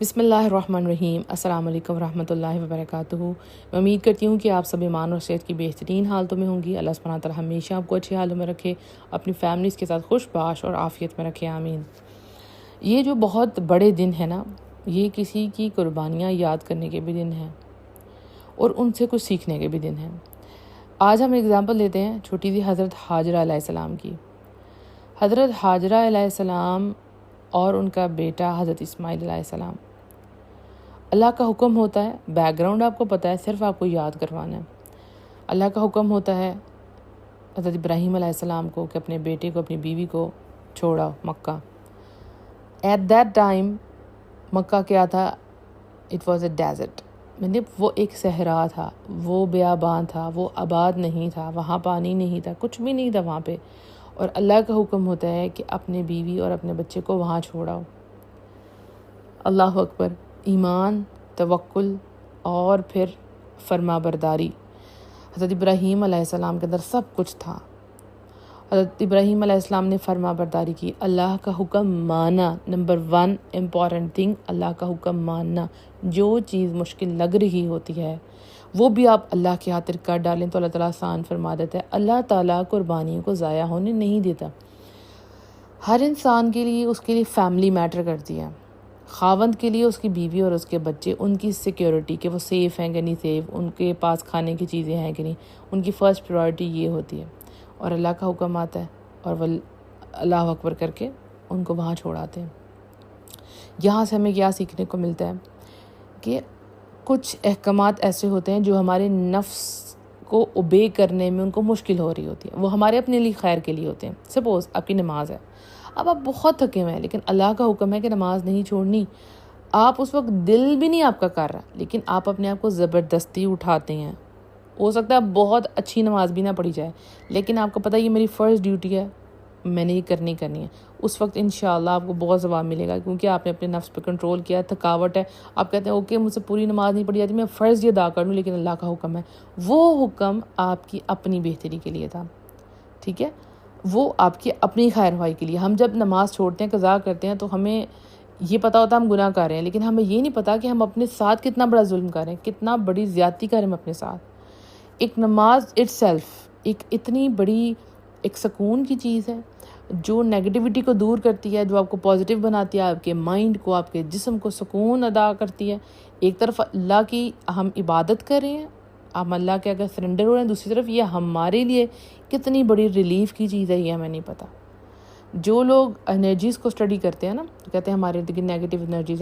بسم اللہ الرحمن الرحیم۔ السلام علیکم ورحمۃ اللہ وبرکاتہ۔ میں امید کرتی ہوں کہ آپ سب ایمان اور صحت کی بہترین حالتوں میں ہوں گی۔ اللہ سبحانہ تعالیٰ ہمیشہ آپ کو اچھے حالوں میں رکھے، اپنی فیملیز کے ساتھ خوش باش اور عافیت میں رکھے، آمین۔ یہ جو بہت بڑے دن ہے نا، یہ کسی کی قربانیاں یاد کرنے کے بھی دن ہیں اور ان سے کچھ سیکھنے کے بھی دن ہیں۔ آج ہم ایگزامپل لیتے ہیں چھوٹی سی حضرت ہاجرہ علیہ السلام کی۔ حضرت ہاجرہ علیہ السلام اور ان کا بیٹا حضرت اسماعیل علیہ السلام، اللہ کا حکم ہوتا ہے، بیک گراؤنڈ آپ کو پتہ ہے، صرف آپ کو یاد کروانا ہے۔ اللہ کا حکم ہوتا ہے حضرت ابراہیم علیہ السلام کو کہ اپنے بیٹے کو، اپنی بیوی کو چھوڑا مکہ۔ ایٹ دیٹ ٹائم مکہ کیا تھا؟ اٹ واز اے ڈیزرٹ، یعنی وہ ایک صحرا تھا، وہ بیابان تھا، وہ آباد نہیں تھا، وہاں پانی نہیں تھا، کچھ بھی نہیں تھا وہاں پہ، اور اللہ کا حکم ہوتا ہے کہ اپنے بیوی اور اپنے بچے کو وہاں چھوڑاؤ۔ اللہ اکبر! ایمان، توکل اور پھر فرما برداری۔ حضرت ابراہیم علیہ السلام کے اندر سب کچھ تھا۔ حضرت ابراہیم علیہ السلام نے فرما برداری کی، اللہ کا حکم مانا۔ نمبر 1 امپورٹنٹ تھنگ، اللہ کا حکم ماننا۔ جو چیز مشکل لگ رہی ہوتی ہے وہ بھی آپ اللہ کی خاطر کر ڈالیں تو اللہ تعالیٰ آسان فرما دیتا ہے۔ اللہ تعالیٰ قربانیوں کو ضائع ہونے نہیں دیتا۔ ہر انسان کے لیے اس کے لیے فیملی میٹر کرتی ہے۔ خاوند کے لیے اس کی بیوی اور اس کے بچے، ان کی سیکیورٹی، کہ وہ سیف ہیں کہ نہیں سیف، ان کے پاس کھانے کی چیزیں ہیں کہ نہیں، ان کی فرسٹ پرائرٹی یہ ہوتی ہے۔ اور اللہ کا حکم آتا ہے اور وہ اللہ اکبر کر کے ان کو وہاں چھوڑاتے ہیں۔ یہاں سے ہمیں کیا سیکھنے کو ملتا ہے کہ کچھ احکامات ایسے ہوتے ہیں جو ہمارے نفس کو اوبے کرنے میں ان کو مشکل ہو رہی ہوتی ہے، وہ ہمارے اپنے لیے خیر کے لیے ہوتے ہیں۔ سپوز آپ کی نماز ہے، اب آپ بہت تھکے ہوئے ہیں، لیکن اللہ کا حکم ہے کہ نماز نہیں چھوڑنی۔ آپ اس وقت دل بھی نہیں آپ کا کر رہا، لیکن آپ اپنے آپ کو زبردستی اٹھاتے ہیں۔ ہو سکتا ہے بہت اچھی نماز بھی نہ پڑھی جائے، لیکن آپ کو پتہ یہ میری فرسٹ ڈیوٹی ہے، میں نے یہ کرنی ہے۔ اس وقت انشاءاللہ آپ کو بہت ثواب ملے گا، کیونکہ آپ نے اپنے نفس پہ کنٹرول کیا، تھکاوٹ ہے، آپ کہتے ہیں اوکے مجھ سے پوری نماز نہیں پڑھی جاتی، میں فرض یہ ادا کر لوں، لیکن اللہ کا حکم ہے۔ وہ حکم آپ کی اپنی بہتری کے لیے تھا، ٹھیک ہے؟ وہ آپ کی اپنی خیر خواہی کے لیے۔ ہم جب نماز چھوڑتے ہیں، قضا کرتے ہیں، تو ہمیں یہ پتہ ہوتا ہے ہم گناہ کر رہے ہیں، لیکن ہمیں یہ نہیں پتہ کہ ہم اپنے ساتھ کتنا بڑا ظلم کر رہے ہیں، کتنا بڑی زیادتی کر رہے ہیں اپنے ساتھ۔ ایک نماز اٹ سیلف ایک اتنی بڑی ایک سکون کی چیز ہے جو نیگیٹیوٹی کو دور کرتی ہے، جو آپ کو پازیٹیو بناتی ہے، آپ کے مائنڈ کو، آپ کے جسم کو سکون ادا کرتی ہے۔ ایک طرف اللہ کی ہم عبادت کر رہے ہیں، ہم اللہ کے اگر سرنڈر ہو رہے ہیں، دوسری طرف یہ ہمارے لیے کتنی بڑی ریلیف کی چیز ہے، یہ ہمیں نہیں پتہ۔ جو لوگ انرجیز کو اسٹڈی کرتے ہیں نا، تو کہتے ہیں ہمارے نیگیٹیو انرجیز